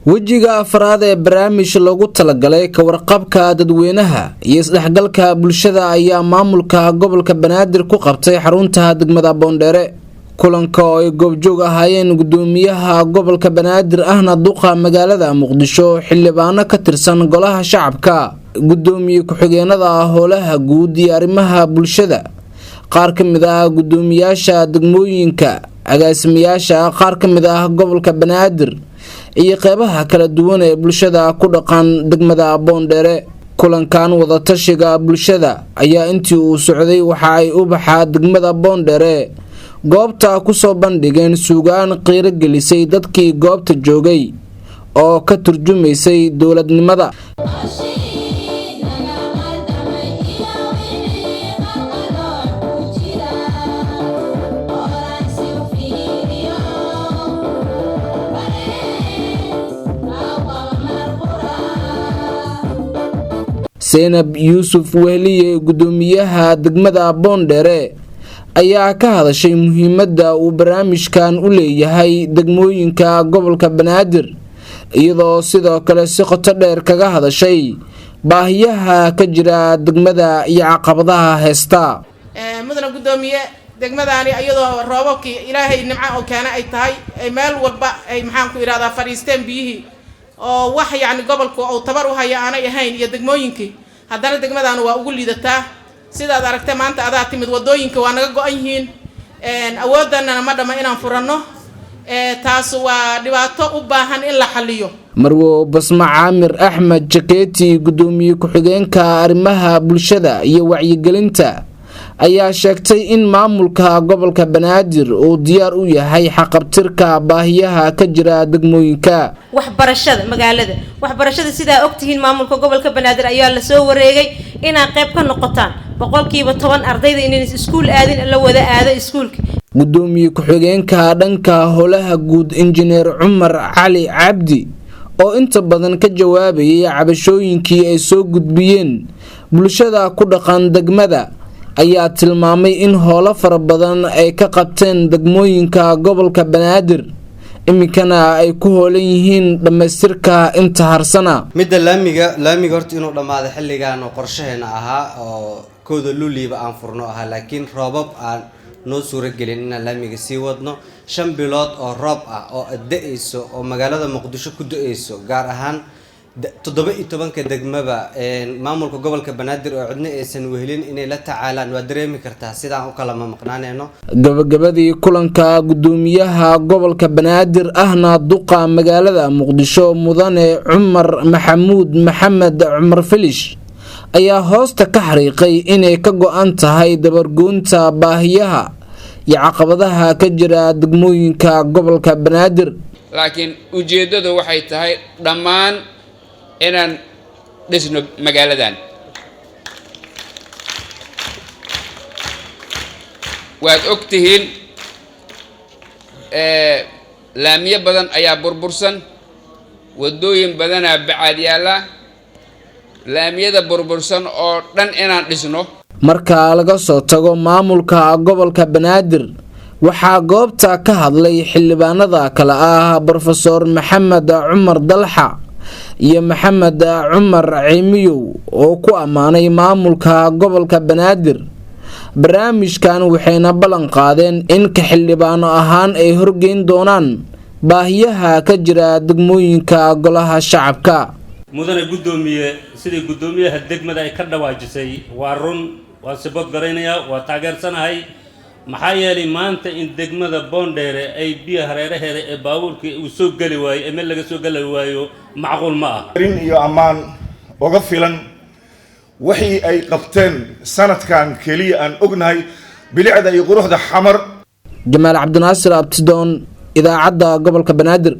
wejiga afraad ee barnaamij lagu talagalay ka warqabka dadweynaha iyo isdhexgalka bulshada ayaa maamulka gobolka Banaadir ku qabtay xarunta degmada Boondere. kulanka oo ay goobjoog ahaayeen gudoomiyaha gobolka Banaadir ahna duqa magaalada Muqdisho xildhibaano ka tirsan golaha shacabka, gudoomiye ku-xigeenada howlaha guud iyo arrimaha bulshada, qaar ka mid ah gudoomiyaasha degmooyinka, agaasimayaasha qaar ka mid ah gobolka Banaadir iyo qeybaha kala duwan ee bulshada ku dhaqan degmada Boondere. kulankan wada tashiga bulshada ayaa intii uu socday waxa ay u baxaa degmada Boondere goobta ku soo bandhigeen suugaan qiiro gelisay dadkii goobta joogay oo ka turjumaysay dowladnimada. Zainab Yuusuf Wehliye gudoomiyaha degmada Boondere ayaa ka hadashay muhiimadda uu barnaamijkan u leeyahay degmooyinka gobolka Banaadir iyadoo sidoo kale si qoto dheer kaga hadashay baahiyaha ka jira degmada iyo caqabadaha heesta. mudana gudoomiye degmadani iyadoo roobabkii Ilaahay nimco oo keena ay tahay ay meel walba ay maxaan ku iraada fariisteen biyihii oo wax yaani gobolku oo tabar u haya aanay ahayn iyo degmooyinkii haddana degmadan waa ugu liidataa sidaad aragtay maanta adaa timid wadooyinka waa naga go'an yihiin awoodana ma dhama inaan furanno taas waa dhibaato u baahan in la xalliyo. Marwo Basma Caamir Axmed Jakeeti gudoomiye ku-xigeenka arrimaha bulshada iyo wacyigelinta ayaa sheegtay in maamulka gobolka Banaadir uu diyaar u yahay xaqabtirka baahiyaha ka jira degmooyinka. waxbarashada magaalada sida ogtihiin maamulka gobolka Banaadir ayaa la soo wareegay inay qayb ka noqotaan 10% ardayda inay iskuul aadin la wada aado iskuulka. gudoomiye ku-xigeenka dhanka howlaha guud Injineer Cumar Cali Cabdi oo inta badan ka jawaabayay cabashooyinkii ay soo gudbiyeen bulshada ku dhaqan degmada ayaa tilmaamay in howlo fara badan ay ka qabteen degmooyinka gobolka Banaadir imikana ay ku hoolan yihiin dhameystirka inta harsana. midda laamiga horta inuu dhamaado xilligan oo qorshaheena ahaa oo kooda luuliba aan furno ahaa laakiin roobab aan noo suura gelin in laamiga sii wadno 5 bilood oo roob ah oo da'ayso oo magaalada Muqdisho ku da'ayso gaar ahaan 17 degmaba maamulka gobolka Banaadir oo cidna aysan wehelin inay la tacaalaan waa dareemi kartaa sidaan u kala maqnaanayno. gabagabadii kulanka gudoomiyaha gobolka Banaadir ahna duqa magaalada Muqdisho mudane Cumar Maxamuud Maxamed Cumar Filish ayaa hoosta ka xariiqay inay ka go'an tahay dabargoynta baahiyaha iyo caqabadaha ka jira degmooyinka gobolka Banaadir. laakiin ujeedadu waxay tahay dhammaan inaan dhisno magaaladan. waad ogtihiin laamiyo badan ayaa burbursan, wadooyin badanaa bacaad yaala, laamiyada burbursan oo dhan inaan dhisno. marka laga soo tago maamulka gobolka Banaadir waxaa goobta ka hadlay xildhibaanada kala ah Professor Maxamed Cumar Dalxa iyo Maxamed Cumar Ceymiyow oo ku amaanay maamulka gobolka Banaadir barnaamijkan waxayna ballan qaadeen in ka xildhibaano ahaan ay horgeyn doonaan baahiyaha ka jira degmooyinka golaha shacabka. mudane gudoomiye sidii gudoomiyaha degmada ay ka dhawaajisay waa run waa sabab garaynaya waa taageersanahay maxaa yeelay maanta in degmada Boondere ay biyo hareeraheeda ee baabuurkii uu soo gali waayay meel laga soo gali waayo macquul ma aha. iyo amaan uga filan wixii ay qabteen sanadkan kaliya aan ognahay bilicda iyo quruxda xamar. Jamaal Cabdinaasir Abtidoon idaacadda gobolka Banaadir.